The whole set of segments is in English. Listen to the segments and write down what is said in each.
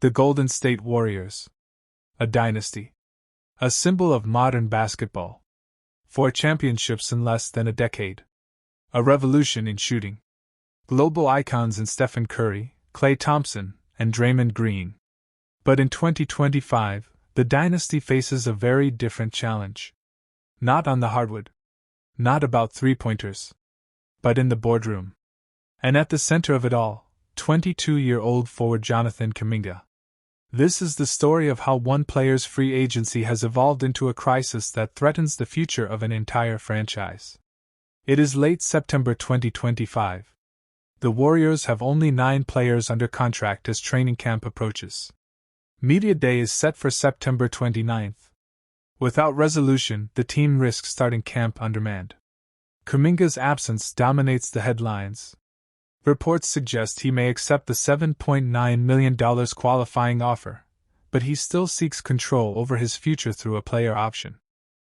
The Golden State Warriors. A dynasty. A symbol of modern basketball. 4 championships in less than a decade. A revolution in shooting. Global icons in Stephen Curry, Klay Thompson, and Draymond Green. But in 2025, the dynasty faces a very different challenge. Not on the hardwood. Not about three-pointers. But in the boardroom. And at the center of it all, 22-year-old forward Jonathan Kuminga. This is the story of how one player's free agency has evolved into a crisis that threatens the future of an entire franchise. It is late September 2025. The Warriors have only 9 players under contract as training camp approaches. Media Day is set for September 29th. Without resolution, the team risks starting camp undermanned. Kuminga's absence dominates the headlines. Reports suggest he may accept the $7.9 million qualifying offer, but he still seeks control over his future through a player option.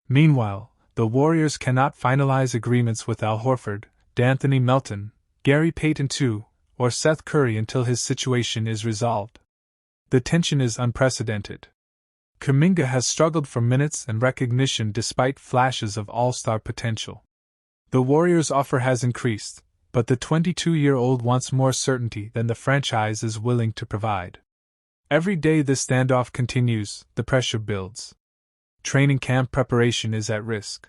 Meanwhile, the Warriors cannot finalize agreements with Al Horford, D'Anthony Melton, Gary Payton II, or Seth Curry until his situation is resolved. The tension is unprecedented. Kuminga has struggled for minutes and recognition despite flashes of all-star potential. The Warriors' offer has increased, but the 22-year-old wants more certainty than the franchise is willing to provide. Every day this standoff continues, the pressure builds. Training camp preparation is at risk.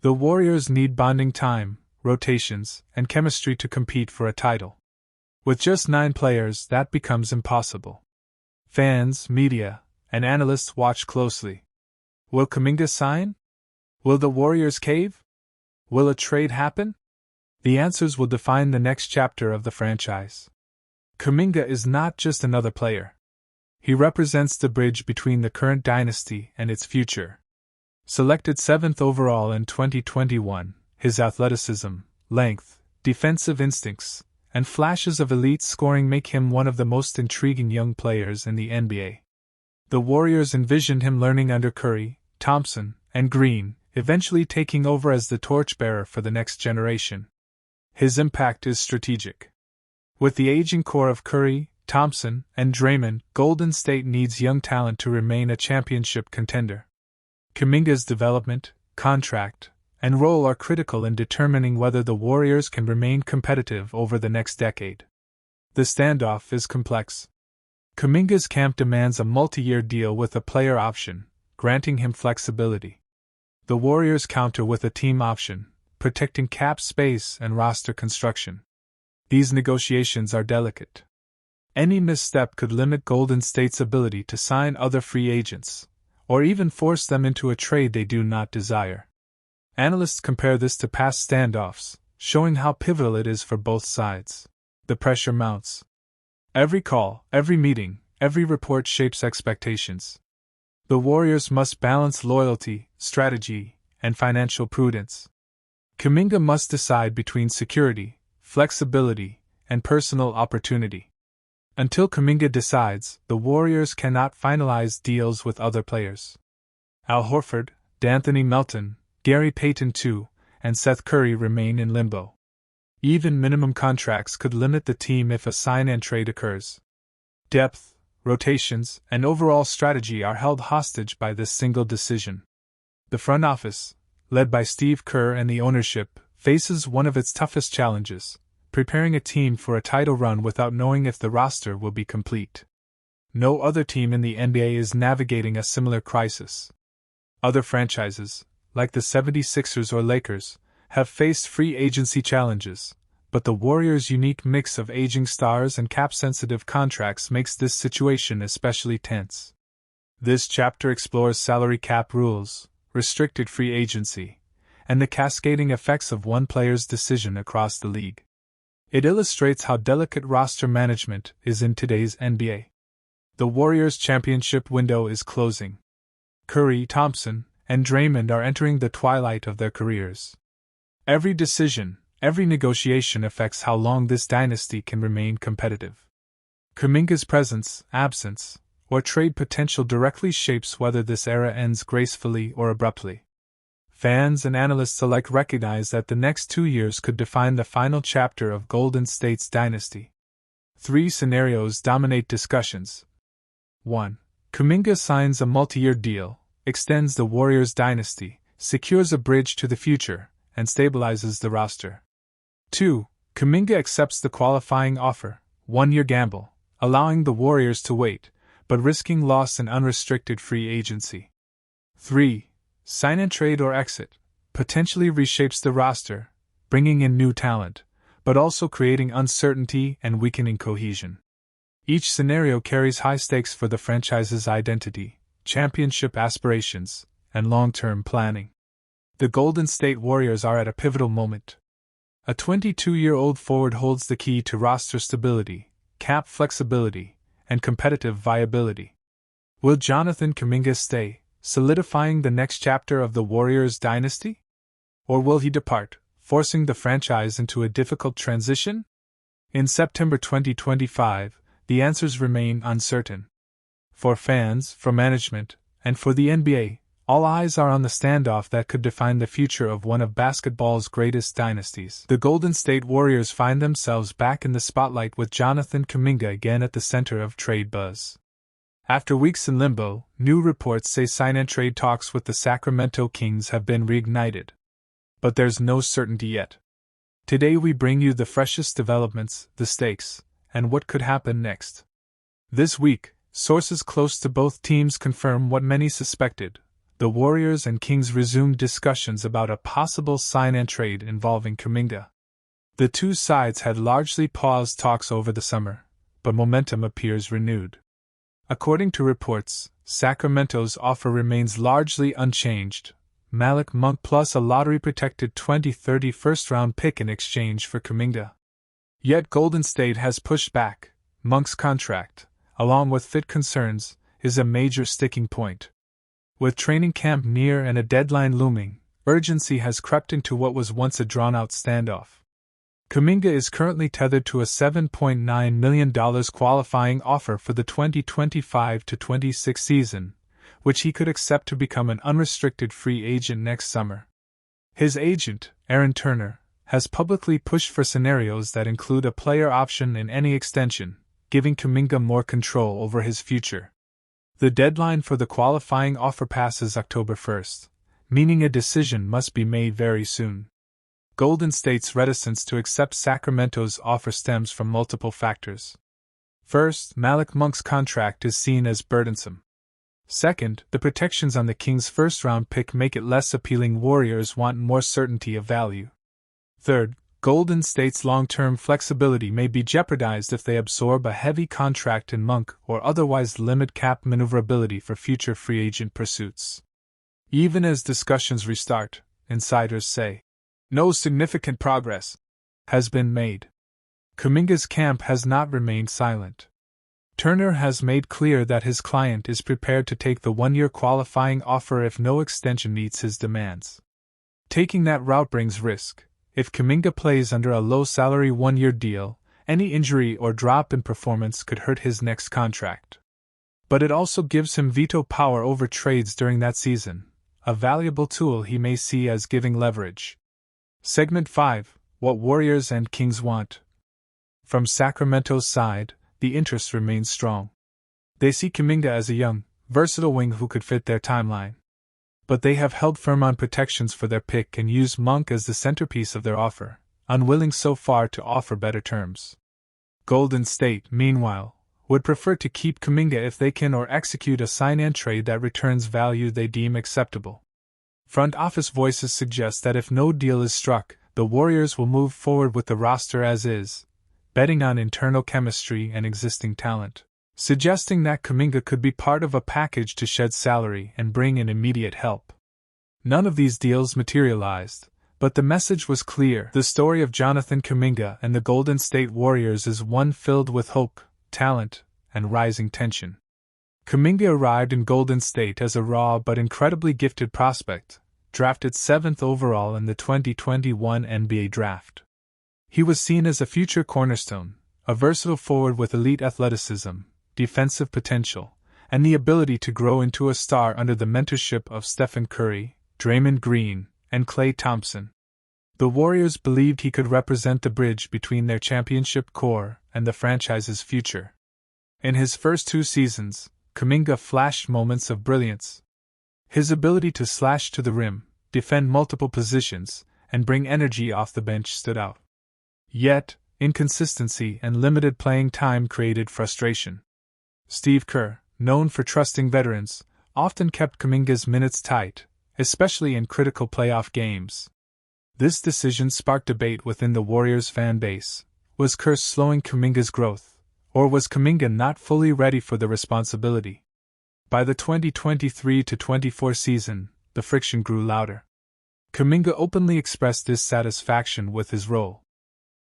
The Warriors need bonding time, rotations, and chemistry to compete for a title. With just 9 players, that becomes impossible. Fans, media, and analysts watch closely. Will Kuminga sign? Will the Warriors cave? Will a trade happen? The answers will define the next chapter of the franchise. Kuminga is not just another player. He represents the bridge between the current dynasty and its future. Selected 7th overall in 2021, his athleticism, length, defensive instincts, and flashes of elite scoring make him one of the most intriguing young players in the NBA. The Warriors envisioned him learning under Curry, Thompson, and Green, eventually taking over as the torchbearer for the next generation. His impact is strategic. With the aging core of Curry, Thompson, and Draymond, Golden State needs young talent to remain a championship contender. Kuminga's development, contract, and role are critical in determining whether the Warriors can remain competitive over the next decade. The standoff is complex. Kuminga's camp demands a multi-year deal with a player option, granting him flexibility. The Warriors counter with a team option, protecting cap space and roster construction. These negotiations are delicate. Any misstep could limit Golden State's ability to sign other free agents, or even force them into a trade they do not desire. Analysts compare this to past standoffs, showing how pivotal it is for both sides. The pressure mounts. Every call, every meeting, every report shapes expectations. The Warriors must balance loyalty, strategy, and financial prudence. Kuminga must decide between security, flexibility, and personal opportunity. Until Kuminga decides, the Warriors cannot finalize deals with other players. Al Horford, D'Anthony Melton, Gary Payton II, and Seth Curry remain in limbo. Even minimum contracts could limit the team if a sign-and-trade occurs. Depth, rotations, and overall strategy are held hostage by this single decision. The front office, led by Steve Kerr and the ownership, faces one of its toughest challenges, preparing a team for a title run without knowing if the roster will be complete. No other team in the NBA is navigating a similar crisis. Other franchises, like the 76ers or Lakers, have faced free agency challenges, but the Warriors' unique mix of aging stars and cap-sensitive contracts makes this situation especially tense. This chapter explores salary cap rules, restricted free agency, and the cascading effects of one player's decision across the league. It illustrates how delicate roster management is in today's NBA. The Warriors' championship window is closing. Curry, Thompson, and Draymond are entering the twilight of their careers. Every decision, every negotiation affects how long this dynasty can remain competitive. Kuminga's presence, absence, or trade potential directly shapes whether this era ends gracefully or abruptly. Fans and analysts alike recognize that the next 2 years could define the final chapter of Golden State's dynasty. 3 scenarios dominate discussions: 1. Kuminga signs a multi-year deal, extends the Warriors' dynasty, secures a bridge to the future, and stabilizes the roster. 2. Kuminga accepts the qualifying offer, 1-year gamble, allowing the Warriors to wait, but risking loss and unrestricted free agency. 3. Sign and trade or exit, potentially reshapes the roster, bringing in new talent, but also creating uncertainty and weakening cohesion. Each scenario carries high stakes for the franchise's identity, championship aspirations, and long-term planning. The Golden State Warriors are at a pivotal moment. A 22-year-old forward holds the key to roster stability, cap flexibility, and competitive viability. Will Jonathan Kuminga stay, solidifying the next chapter of the Warriors' dynasty? Or will he depart, forcing the franchise into a difficult transition? In September 2025, the answers remain uncertain. For fans, for management, and for the NBA, all eyes are on the standoff that could define the future of one of basketball's greatest dynasties. The Golden State Warriors find themselves back in the spotlight with Jonathan Kuminga again at the center of trade buzz. After weeks in limbo, new reports say sign-and-trade talks with the Sacramento Kings have been reignited. But there's no certainty yet. Today we bring you the freshest developments, the stakes, and what could happen next. This week, sources close to both teams confirm what many suspected. The Warriors and Kings resumed discussions about a possible sign-and-trade involving Kuminga. The two sides had largely paused talks over the summer, but momentum appears renewed. According to reports, Sacramento's offer remains largely unchanged. Malik Monk plus a lottery-protected 2030 first-round pick in exchange for Kuminga. Yet Golden State has pushed back. Monk's contract, along with fit concerns, is a major sticking point. With training camp near and a deadline looming, urgency has crept into what was once a drawn-out standoff. Kuminga is currently tethered to a $7.9 million qualifying offer for the 2025-26 season, which he could accept to become an unrestricted free agent next summer. His agent, Aaron Turner, has publicly pushed for scenarios that include a player option in any extension, giving Kuminga more control over his future. The deadline for the qualifying offer passes October 1st, meaning a decision must be made very soon. Golden State's reticence to accept Sacramento's offer stems from multiple factors. First, Malik Monk's contract is seen as burdensome. Second, the protections on the Kings' first-round pick make it less appealing. Warriors want more certainty of value. Third, Golden State's long-term flexibility may be jeopardized if they absorb a heavy contract in Monk or otherwise limit cap maneuverability for future free agent pursuits. Even as discussions restart, insiders say, no significant progress has been made. Kuminga's camp has not remained silent. Turner has made clear that his client is prepared to take the 1-year qualifying offer if no extension meets his demands. Taking that route brings risk. If Kuminga plays under a low-salary 1-year deal, any injury or drop in performance could hurt his next contract. But it also gives him veto power over trades during that season, a valuable tool he may see as giving leverage. Segment 5: What Warriors and Kings Want. From Sacramento's side, the interest remains strong. They see Kuminga as a young, versatile wing who could fit their timeline. But they have held firm on protections for their pick and used Monk as the centerpiece of their offer, unwilling so far to offer better terms. Golden State, meanwhile, would prefer to keep Kuminga if they can or execute a sign-and-trade that returns value they deem acceptable. Front office voices suggest that if no deal is struck, the Warriors will move forward with the roster as is, betting on internal chemistry and existing talent, suggesting that Kuminga could be part of a package to shed salary and bring in immediate help. None of these deals materialized, but the message was clear. The story of Jonathan Kuminga and the Golden State Warriors is one filled with hope, talent, and rising tension. Kuminga arrived in Golden State as a raw but incredibly gifted prospect, drafted 7th overall in the 2021 NBA Draft. He was seen as a future cornerstone, a versatile forward with elite athleticism, defensive potential, and the ability to grow into a star under the mentorship of Stephen Curry, Draymond Green, and Klay Thompson. The Warriors believed he could represent the bridge between their championship core and the franchise's future. In his first 2 seasons, Kuminga flashed moments of brilliance. His ability to slash to the rim, defend multiple positions, and bring energy off the bench stood out. Yet, inconsistency and limited playing time created frustration. Steve Kerr, known for trusting veterans, often kept Kuminga's minutes tight, especially in critical playoff games. This decision sparked debate within the Warriors fan base. Was Kerr slowing Kuminga's growth, or was Kuminga not fully ready for the responsibility? By the 2023-24 season, the friction grew louder. Kuminga openly expressed dissatisfaction with his role.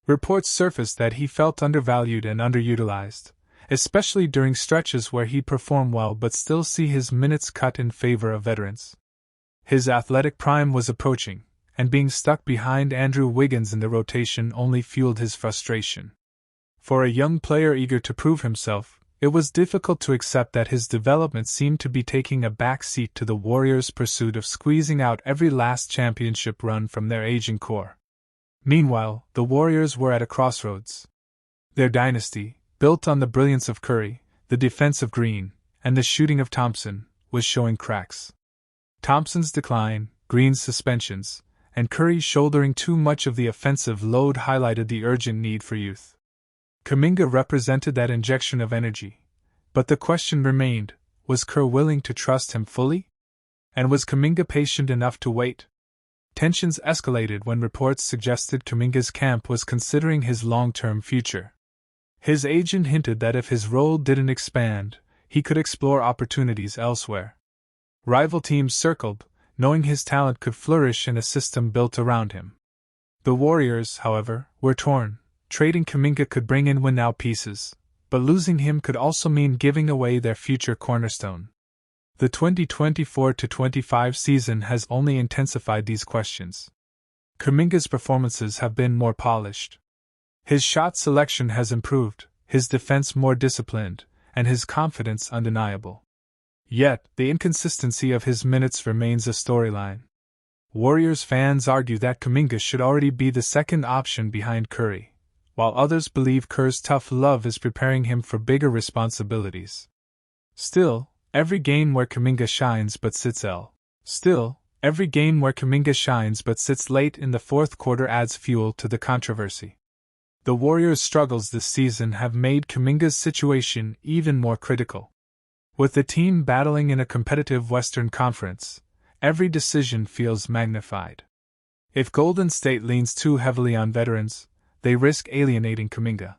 Reports surfaced that he felt undervalued and underutilized, especially during stretches where he performed well but still see his minutes cut in favor of veterans. His athletic prime was approaching, and being stuck behind Andrew Wiggins in the rotation only fueled his frustration. For a young player eager to prove himself, it was difficult to accept that his development seemed to be taking a back seat to the Warriors' pursuit of squeezing out every last championship run from their aging core. Meanwhile, the Warriors were at a crossroads. Their dynasty, built on the brilliance of Curry, the defense of Green, and the shooting of Thompson, was showing cracks. Thompson's decline, Green's suspensions, and Curry shouldering too much of the offensive load highlighted the urgent need for youth. Kuminga represented that injection of energy, but the question remained, was Kerr willing to trust him fully? And was Kuminga patient enough to wait? Tensions escalated when reports suggested Kuminga's camp was considering his long-term future. His agent hinted that if his role didn't expand, he could explore opportunities elsewhere. Rival teams circled, knowing his talent could flourish in a system built around him. The Warriors, however, were torn. Trading Kuminga could bring in win-now pieces, but losing him could also mean giving away their future cornerstone. The 2024-25 season has only intensified these questions. Kuminga's performances have been more polished. His shot selection has improved, his defense more disciplined, and his confidence undeniable. Yet, the inconsistency of his minutes remains a storyline. Warriors fans argue that Kuminga should already be the second option behind Curry, while others believe Kerr's tough love is preparing him for bigger responsibilities. Still, every game where Kuminga shines but sits late in the fourth quarter adds fuel to the controversy. The Warriors' struggles this season have made Kuminga's situation even more critical. With the team battling in a competitive Western Conference, every decision feels magnified. If Golden State leans too heavily on veterans, they risk alienating Kuminga.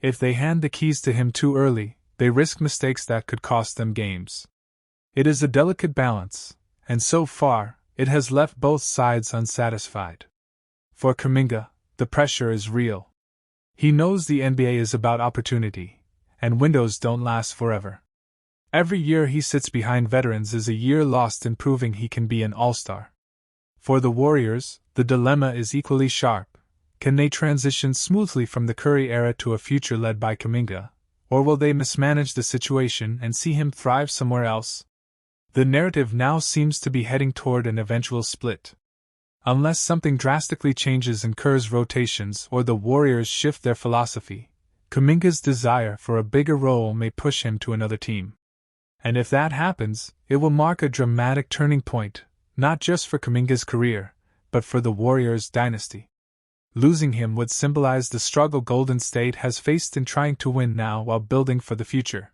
If they hand the keys to him too early, they risk mistakes that could cost them games. It is a delicate balance, and so far, it has left both sides unsatisfied. For Kuminga, the pressure is real. He knows the NBA is about opportunity, and windows don't last forever. Every year he sits behind veterans is a year lost in proving he can be an all-star. For the Warriors, the dilemma is equally sharp. Can they transition smoothly from the Curry era to a future led by Kuminga, or will they mismanage the situation and see him thrive somewhere else? The narrative now seems to be heading toward an eventual split. Unless something drastically changes in Kerr's rotations or the Warriors shift their philosophy, Kuminga's desire for a bigger role may push him to another team. And if that happens, it will mark a dramatic turning point, not just for Kuminga's career, but for the Warriors' dynasty. Losing him would symbolize the struggle Golden State has faced in trying to win now while building for the future.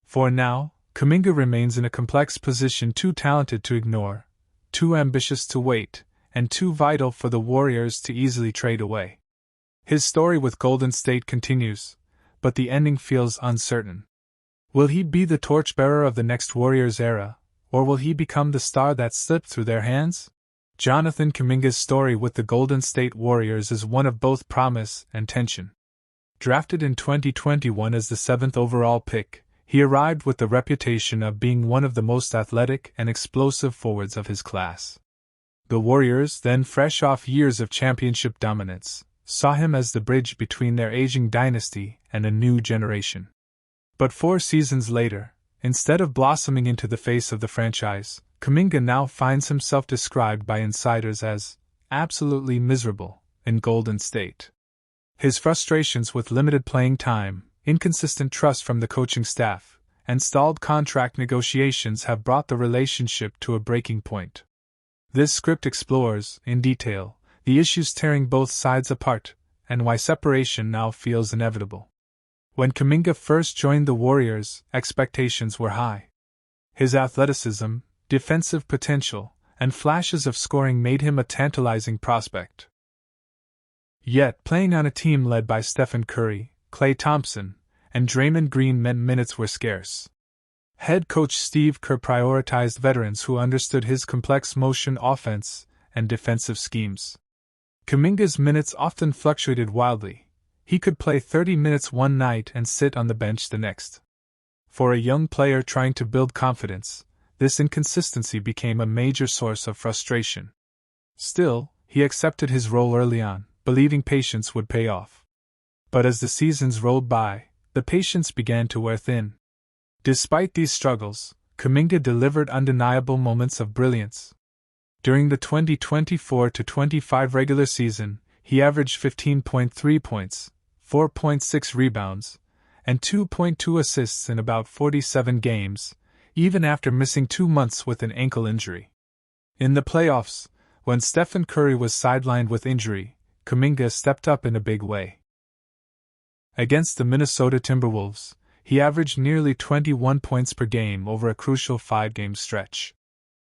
For now, Kuminga remains in a complex position, too talented to ignore, too ambitious to wait, and too vital for the Warriors to easily trade away. His story with Golden State continues, but the ending feels uncertain. Will he be the torchbearer of the next Warriors era, or will he become the star that slipped through their hands? Jonathan Kuminga's story with the Golden State Warriors is one of both promise and tension. Drafted in 2021 as the 7th overall pick, he arrived with the reputation of being one of the most athletic and explosive forwards of his class. The Warriors, then fresh off years of championship dominance, saw him as the bridge between their aging dynasty and a new generation. But 4 seasons later, instead of blossoming into the face of the franchise, Kuminga now finds himself described by insiders as absolutely miserable in Golden State. His frustrations with limited playing time, inconsistent trust from the coaching staff, and stalled contract negotiations have brought the relationship to a breaking point. This script explores, in detail, the issues tearing both sides apart, and why separation now feels inevitable. When Kuminga first joined the Warriors, expectations were high. His athleticism, defensive potential, and flashes of scoring made him a tantalizing prospect. Yet, playing on a team led by Stephen Curry, Klay Thompson, and Draymond Green meant minutes were scarce. Head coach Steve Kerr prioritized veterans who understood his complex motion offense and defensive schemes. Kuminga's minutes often fluctuated wildly. He could play 30 minutes one night and sit on the bench the next. For a young player trying to build confidence, this inconsistency became a major source of frustration. Still, he accepted his role early on, believing patience would pay off. But as the seasons rolled by, the patience began to wear thin. Despite these struggles, Kuminga delivered undeniable moments of brilliance. During the 2024-25 regular season, he averaged 15.3 points, 4.6 rebounds, and 2.2 assists in about 47 games, even after missing 2 months with an ankle injury. In the playoffs, when Stephen Curry was sidelined with injury, Kuminga stepped up in a big way. Against the Minnesota Timberwolves, he averaged nearly 21 points per game over a crucial 5-game stretch.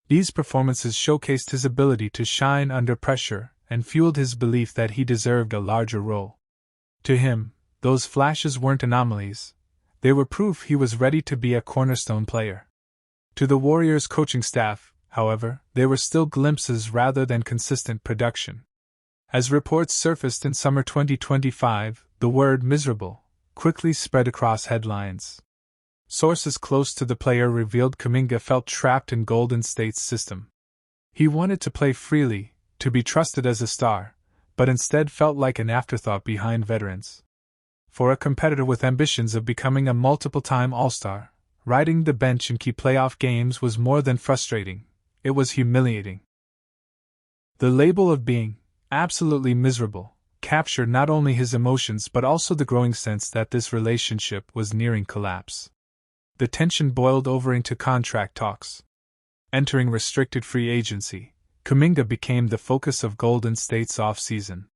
These performances showcased his ability to shine under pressure and fueled his belief that he deserved a larger role. To him, those flashes weren't anomalies. They were proof he was ready to be a cornerstone player. To the Warriors' coaching staff, however, they were still glimpses rather than consistent production. As reports surfaced in summer 2025, the word "miserable" quickly spread across headlines. Sources close to the player revealed Kuminga felt trapped in Golden State's system. He wanted to play freely, to be trusted as a star, but instead felt like an afterthought behind veterans. For a competitor with ambitions of becoming a multiple-time All-Star, riding the bench in key playoff games was more than frustrating, it was humiliating. The label of being absolutely miserable captured not only his emotions but also the growing sense that this relationship was nearing collapse. The tension boiled over into contract talks. Entering restricted free agency, Kuminga became the focus of Golden State's off-season.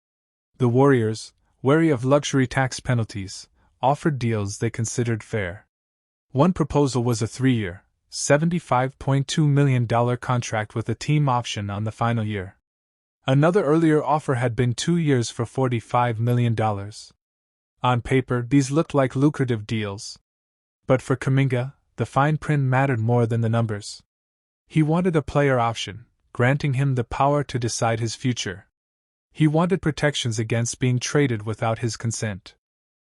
The Warriors, wary of luxury tax penalties, offered deals they considered fair. One proposal was a 3-year, $75.2 million contract with a team option on the final year. Another earlier offer had been 2 years for $45 million. On paper, these looked like lucrative deals. But for Kuminga, the fine print mattered more than the numbers. He wanted a player option, granting him the power to decide his future. He wanted protections against being traded without his consent.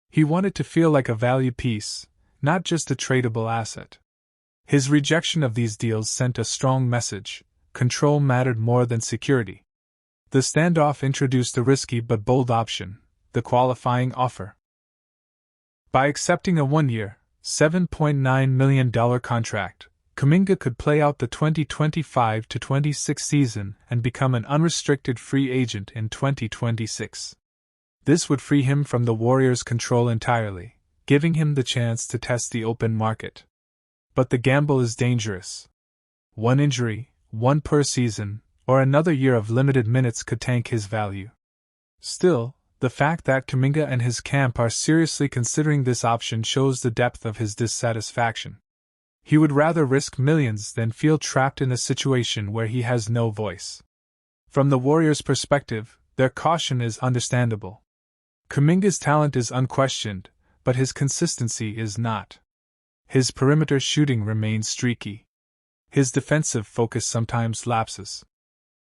He wanted to feel like a value piece, not just a tradable asset. His rejection of these deals sent a strong message: control mattered more than security. The standoff introduced a risky but bold option: the qualifying offer. By accepting a 1-year, $7.9 million contract, Kuminga could play out the 2025-26 season and become an unrestricted free agent in 2026. This would free him from the Warriors' control entirely, giving him the chance to test the open market. But the gamble is dangerous. One injury, one per season, or another year of limited minutes could tank his value. Still, the fact that Kuminga and his camp are seriously considering this option shows the depth of his dissatisfaction. He would rather risk millions than feel trapped in a situation where he has no voice. From the Warriors' perspective, their caution is understandable. Kuminga's talent is unquestioned, but his consistency is not. His perimeter shooting remains streaky. His defensive focus sometimes lapses.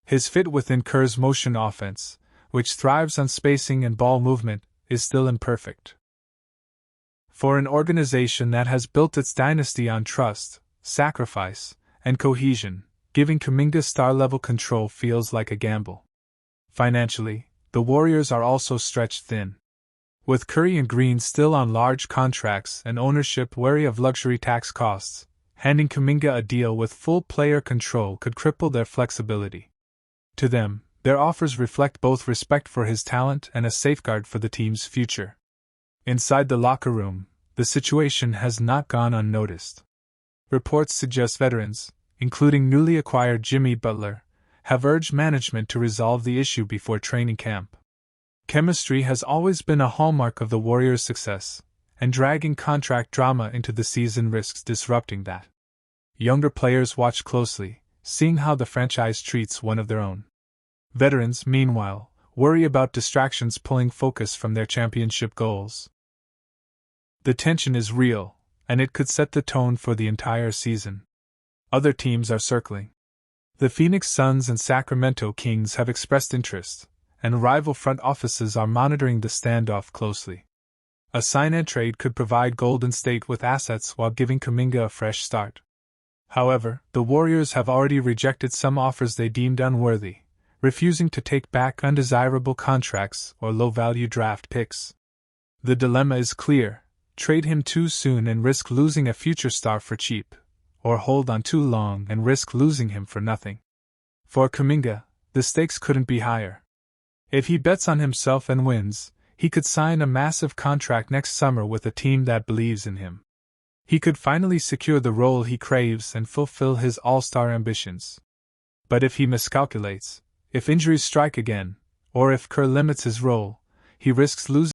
His fit within Kerr's motion offense, which thrives on spacing and ball movement, is still imperfect. For an organization that has built its dynasty on trust, sacrifice, and cohesion, giving Kuminga star-level control feels like a gamble. Financially, the Warriors are also stretched thin. With Curry and Green still on large contracts and ownership wary of luxury tax costs, handing Kuminga a deal with full player control could cripple their flexibility. To them, their offers reflect both respect for his talent and a safeguard for the team's future. Inside the locker room, the situation has not gone unnoticed. Reports suggest veterans, including newly acquired Jimmy Butler, have urged management to resolve the issue before training camp. Chemistry has always been a hallmark of the Warriors' success, and dragging contract drama into the season risks disrupting that. Younger players watch closely, seeing how the franchise treats one of their own. Veterans, meanwhile, worry about distractions pulling focus from their championship goals. The tension is real, and it could set the tone for the entire season. Other teams are circling. The Phoenix Suns and Sacramento Kings have expressed interest, and rival front offices are monitoring the standoff closely. A sign-and trade could provide Golden State with assets while giving Kuminga a fresh start. However, the Warriors have already rejected some offers they deemed unworthy, refusing to take back undesirable contracts or low-value draft picks. The dilemma is clear: trade him too soon and risk losing a future star for cheap, or hold on too long and risk losing him for nothing. For Kuminga, the stakes couldn't be higher. If he bets on himself and wins, he could sign a massive contract next summer with a team that believes in him. He could finally secure the role he craves and fulfill his all-star ambitions. But if he miscalculates, if injuries strike again, or if Kerr limits his role, he risks losing